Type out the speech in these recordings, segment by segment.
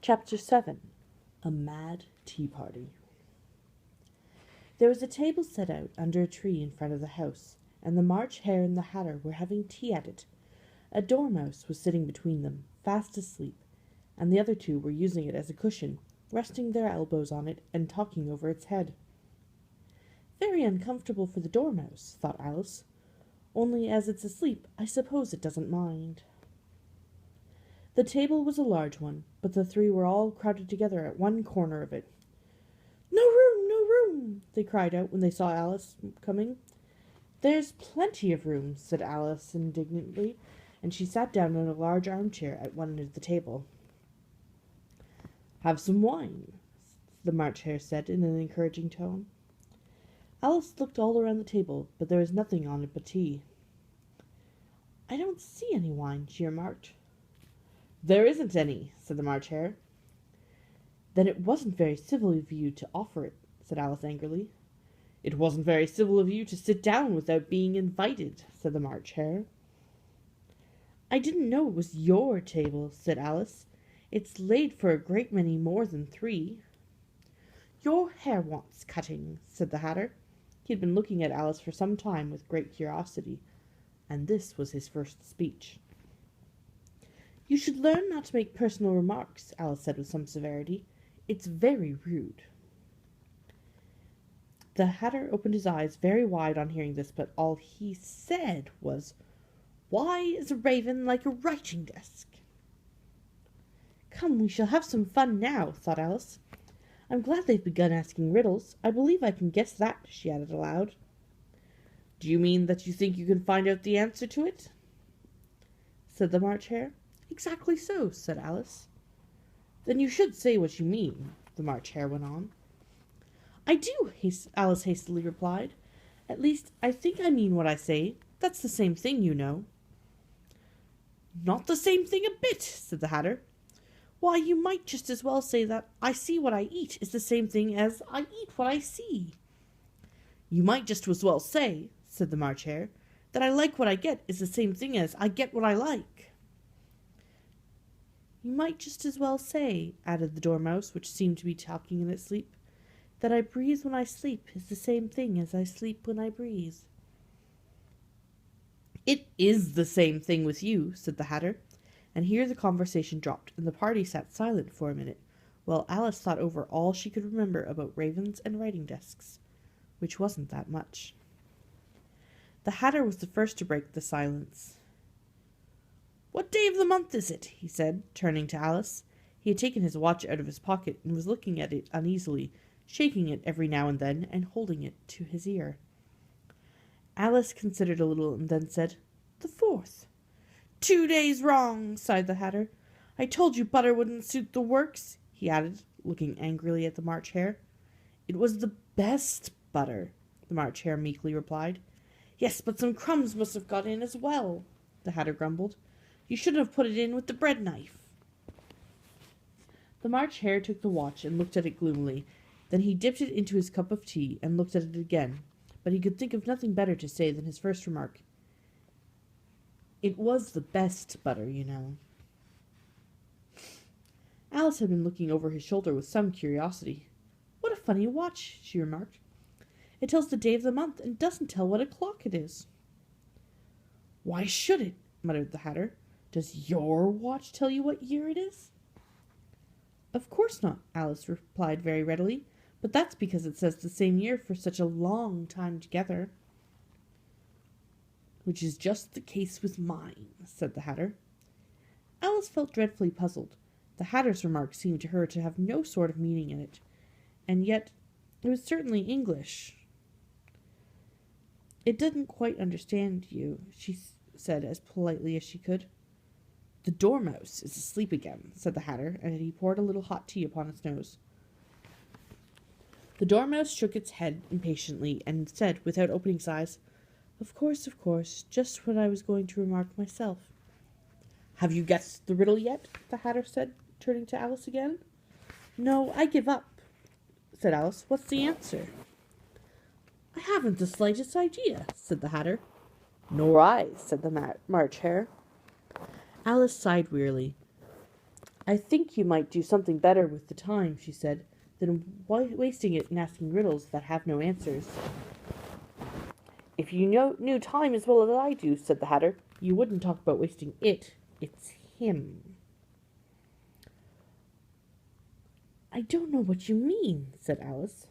Chapter 7. A Mad Tea Party. There was a table set out under a tree in front of the house, and the March Hare and the Hatter were having tea at it. A dormouse was sitting between them, fast asleep, and the other two were using it as a cushion, resting their elbows on it and talking over its head. Very uncomfortable for the dormouse, thought Alice. Only as it's asleep, I suppose it doesn't mind. The table was a large one, but the three were all crowded together at one corner of it. "No room, no room!" they cried out when they saw Alice coming. "There's plenty of room," said Alice indignantly, and she sat down in a large armchair at one end of the table. "Have some wine," the March Hare said in an encouraging tone. Alice looked all around the table, but there was nothing on it but tea. "I don't see any wine," she remarked. "There isn't any," said the March Hare. "Then it wasn't very civil of you to offer it," said Alice angrily. "It wasn't very civil of you to sit down without being invited," said the March Hare. "I didn't know it was your table," said Alice. "It's laid for a great many more than three." "Your hair wants cutting," said the Hatter. He had been looking at Alice for some time with great curiosity, and this was his first speech. "You should learn not to make personal remarks," Alice said with some severity. "It's very rude." The Hatter opened his eyes very wide on hearing this, but all he said was, "Why is a raven like a writing desk?" "Come, we shall have some fun now," thought Alice. "I'm glad they've begun asking riddles. I believe I can guess that," she added aloud. "Do you mean that you think you can find out the answer to it?" said the March Hare. "Exactly so," said Alice. "Then you should say what you mean," the March Hare went on. "I do," Alice hastily replied. "At least, I think I mean what I say. That's the same thing, you know." "Not the same thing a bit," said the Hatter. "Why, you might just as well say that I see what I eat is the same thing as I eat what I see." "You might just as well say," said the March Hare, "that I like what I get is the same thing as I get what I like." "You might just as well say," added the Dormouse, which seemed to be talking in its sleep, "that I breathe when I sleep is the same thing as I sleep when I breathe." "It is the same thing with you," said the Hatter, and here the conversation dropped, and the party sat silent for a minute, while Alice thought over all she could remember about ravens and writing desks, which wasn't that much. The Hatter was the first to break the silence. "What day of the month is it?" he said, turning to Alice. He had taken his watch out of his pocket and was looking at it uneasily, shaking it every now and then and holding it to his ear. Alice considered a little and then said, "The 4th." "2 days wrong," sighed the Hatter. "I told you butter wouldn't suit the works," he added, looking angrily at the March Hare. "It was the best butter," the March Hare meekly replied. "Yes, but some crumbs must have got in as well," the Hatter grumbled. "You should have put it in with the bread knife." The March Hare took the watch and looked at it gloomily. Then he dipped it into his cup of tea and looked at it again, but he could think of nothing better to say than his first remark. "It was the best butter, you know." Alice had been looking over his shoulder with some curiosity. "What a funny watch," she remarked. "It tells the day of the month and doesn't tell what o'clock it is." "Why should it?" muttered the Hatter. "Does your watch tell you what year it is?" "Of course not," Alice replied very readily, "but that's because it says the same year for such a long time together." "Which is just the case with mine," said the Hatter. Alice felt dreadfully puzzled. The Hatter's remark seemed to her to have no sort of meaning in it, and yet it was certainly English. "It didn't quite understand you," she said as politely as she could. "The Dormouse is asleep again," said the Hatter, and he poured a little hot tea upon its nose. The Dormouse shook its head impatiently and said, without opening its eyes, of course, just what I was going to remark myself." "Have you guessed the riddle yet?" the Hatter said, turning to Alice again. "No, I give up," said Alice. "What's the answer?" "I haven't the slightest idea," said the Hatter. "Nor I," said the March Hare. Alice sighed wearily. "I think you might do something better with the time," she said, "than wasting it in asking riddles that have no answers." "If you knew time as well as I do," said the Hatter, "you wouldn't talk about wasting it. It's him." "I don't know what you mean," said Alice.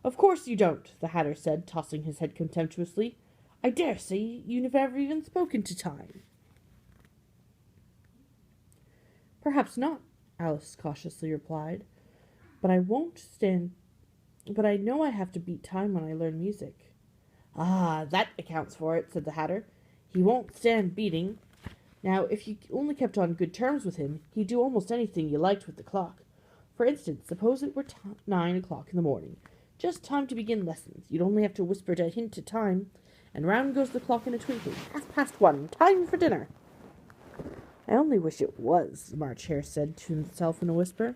"Of course you don't," the Hatter said, tossing his head contemptuously. "I dare say you've never even spoken to time." "Perhaps not," Alice cautiously replied, "but I know I have to beat time when I learn music." "Ah, that accounts for it," said the Hatter. "He won't stand beating. Now, if you only kept on good terms with him, he'd do almost anything you liked with the clock. For instance, suppose it were 9 o'clock in the morning. Just time to begin lessons. You'd only have to whisper a hint to time, and round goes the clock in a twinkling. 1:30. Time for dinner." "I only wish it was," the March Hare said to himself in a whisper.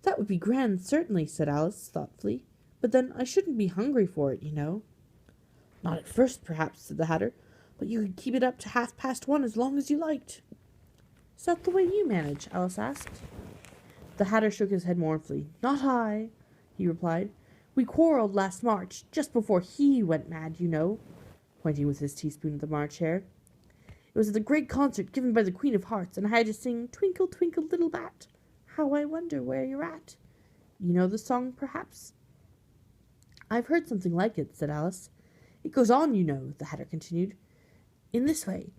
"That would be grand, certainly," said Alice thoughtfully. "But then I shouldn't be hungry for it, you know." "Not at first, perhaps," said the Hatter, "but you could keep it up to 1:30 as long as you liked." "Is that the way you manage?" Alice asked. The Hatter shook his head mournfully. "Not I," he replied. "We quarrelled last March, just before he went mad, you know," pointing with his teaspoon at the March Hare. "It was at the great concert given by the Queen of Hearts, and I had to sing 'Twinkle, twinkle, little bat, how I wonder where you're at.' You know the song, perhaps?" "I've heard something like it," said Alice. "It goes on, you know," the Hatter continued, "in this way.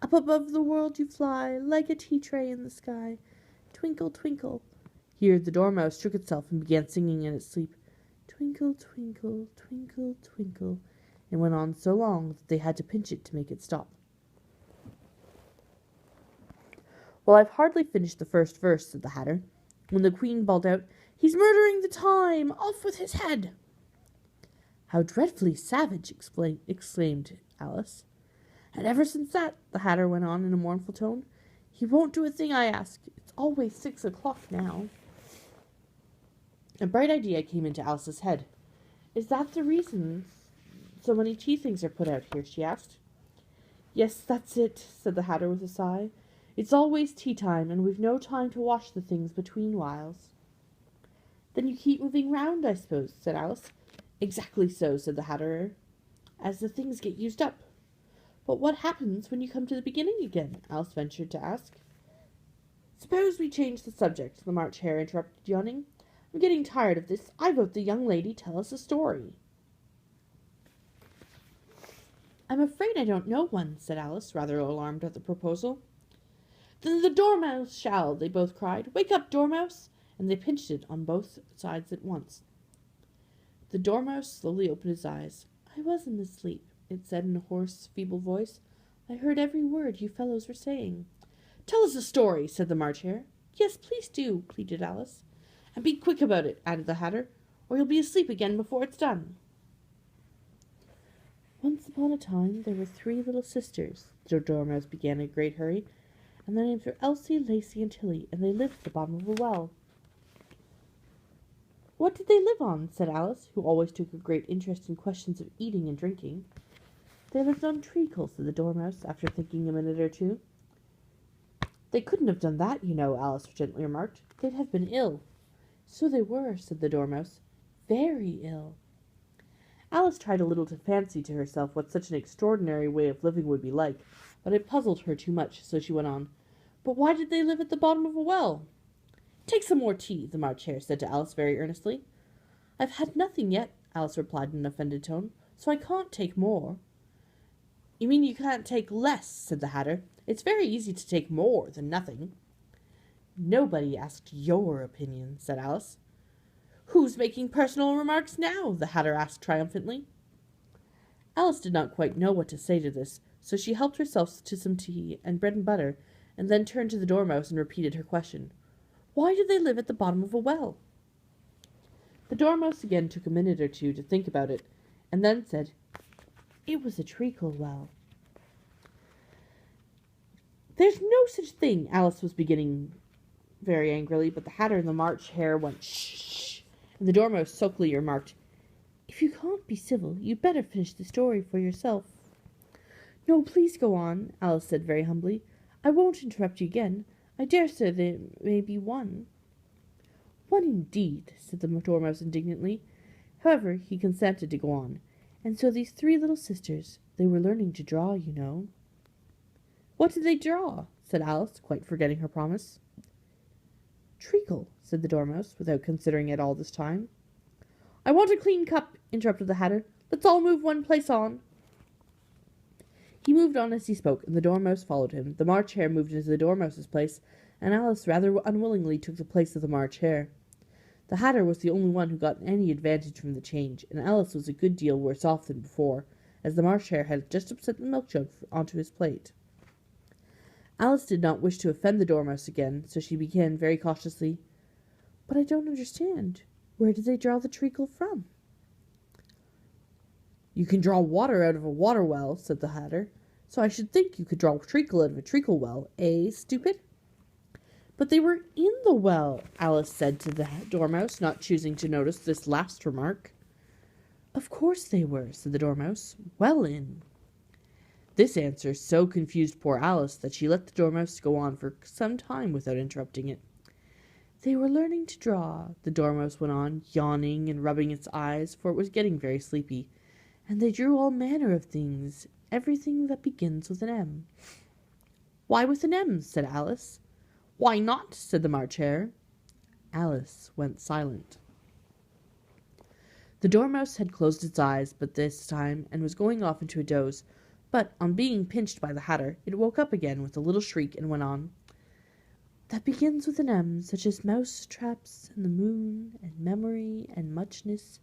Up above the world you fly, like a tea-tray in the sky. Twinkle, twinkle." Here the Dormouse shook itself and began singing in its sleep. "Twinkle, twinkle, twinkle, twinkle," and went on so long that they had to pinch it to make it stop. "Well, I've hardly finished the first verse," said the Hatter, when the Queen bawled out, "He's murdering the time! Off with his head!" "How dreadfully savage!" exclaimed Alice. "And ever since that," the Hatter went on in a mournful tone, "he won't do a thing I ask. It's always 6 o'clock now." A bright idea came into Alice's head. "Is that the reason so many tea things are put out here?" she asked. "Yes, that's it," said the Hatter with a sigh. "It's always tea time, and we've no time to wash the things between whiles." "Then you keep moving round, I suppose," said Alice. "Exactly so," said the Hatter, "as the things get used up." "But what happens when you come to the beginning again?" Alice ventured to ask. "Suppose we change the subject," the March Hare interrupted, yawning. "I'm getting tired of this. I vote the young lady tell us a story." "I'm afraid I don't know one," said Alice, rather alarmed at the proposal. "Then the Dormouse shall," they both cried. "Wake up, Dormouse!" And they pinched it on both sides at once. The Dormouse slowly opened his eyes. "I wasn't asleep," it said in a hoarse, feeble voice. "I heard every word you fellows were saying." "Tell us a story," said the March Hare. "Yes, please do," pleaded Alice. "And be quick about it," added the Hatter, "or you'll be asleep again before it's done." "Once upon a time there were 3 little sisters," the Dormouse began in a great hurry, "and their names were Elsie, Lacie, and Tilly, and they lived at the bottom of a well." "What did they live on?" said Alice, who always took a great interest in questions of eating and drinking. "They lived on treacle," said the Dormouse, after thinking a minute or two. "They couldn't have done that, you know," Alice gently remarked. "They'd have been ill." "So they were," said the Dormouse. "Very ill." Alice tried a little to fancy to herself what such an extraordinary way of living would be like, but it puzzled her too much, so she went on. "But why did they live at the bottom of a well?" "Take some more tea," the March Hare said to Alice very earnestly. "I've had nothing yet," Alice replied in an offended tone, "so I can't take more." "You mean you can't take less," said the Hatter. "It's very easy to take more than nothing." "Nobody asked your opinion," said Alice. "Who's making personal remarks now?" the Hatter asked triumphantly. Alice did not quite know what to say to this, so she helped herself to some tea and bread and butter, and then turned to the Dormouse and repeated her question. "Why did they live at the bottom of a well?" The Dormouse again took a minute or two to think about it, and then said, "It was a treacle well." "There's no such thing," Alice was beginning very angrily, but the Hatter and the March Hare went shh, and the Dormouse sulkily remarked, "If you can't be civil, you'd better finish the story for yourself." "No, please go on," Alice said very humbly. "I won't interrupt you again. I dare say there may be one. One indeed, said the Dormouse indignantly. However, he consented to go on. And so these three little sisters, they were learning to draw, you know. What did they draw? Said Alice, quite forgetting her promise. Treacle, said the Dormouse, without considering it all this time. I want a clean cup, interrupted the Hatter. Let's all move one place on. He moved on as he spoke, and the Dormouse followed him. The March Hare moved into the Dormouse's place, and Alice rather unwillingly took the place of the March Hare. The Hatter was the only one who got any advantage from the change, and Alice was a good deal worse off than before, as the March Hare had just upset the milk jug onto his plate. Alice did not wish to offend the Dormouse again, so she began very cautiously, But I don't understand. Where did they draw the treacle from? You can draw water out of a water well, said the Hatter, so I should think you could draw treacle out of a treacle well, eh, stupid? But they were in the well, Alice said to the Dormouse, not choosing to notice this last remark. Of course they were, said the Dormouse, well in. This answer so confused poor Alice that she let the Dormouse go on for some time without interrupting it. They were learning to draw, the Dormouse went on, yawning and rubbing its eyes, for it was getting very sleepy, and they drew all manner of things, everything that begins with an M. Why with an M? Said Alice. Why not? Said the March Hare. Alice went silent. The Dormouse had closed its eyes but this time, and was going off into a doze, but on being pinched by the Hatter, it woke up again with a little shriek and went on. That begins with an M, such as mouse traps and the moon and memory and muchness.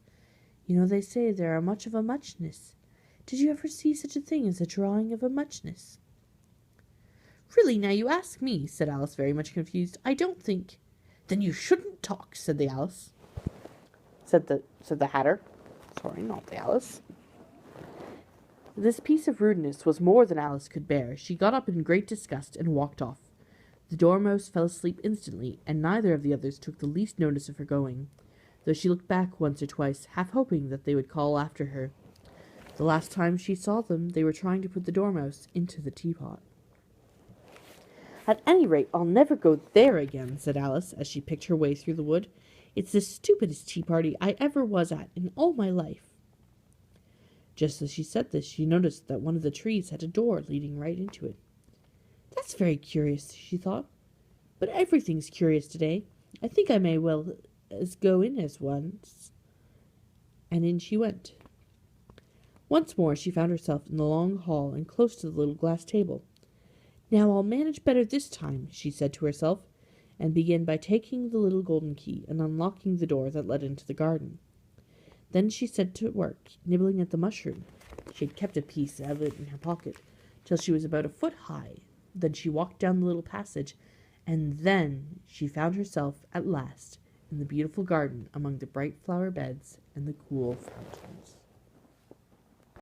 You know they say there are much of a muchness. Did you ever see such a thing as a drawing of a muchness? Really, now you ask me, said Alice, very much confused. I don't think. Then you shouldn't talk, said the Alice. Said the Hatter. Sorry, not the Alice. This piece of rudeness was more than Alice could bear. She got up in great disgust and walked off. The Dormouse fell asleep instantly, and neither of the others took the least notice of her going, though she looked back once or twice, half hoping that they would call after her. The last time she saw them, they were trying to put the Dormouse into the teapot. At any rate, I'll never go there again, said Alice, as she picked her way through the wood. It's the stupidest tea party I ever was at in all my life. Just as she said this, she noticed that one of the trees had a door leading right into it. That's very curious, she thought. But everything's curious today. I think I may well as go in as once. And in she went. Once more she found herself in the long hall and close to the little glass table. Now I'll manage better this time, she said to herself, and began by taking the little golden key and unlocking the door that led into the garden. Then she set to work, nibbling at the mushroom. She had kept a piece of it in her pocket, till she was about a foot high. Then she walked down the little passage, and then she found herself at last in the beautiful garden among the bright flower beds and the cool fountains.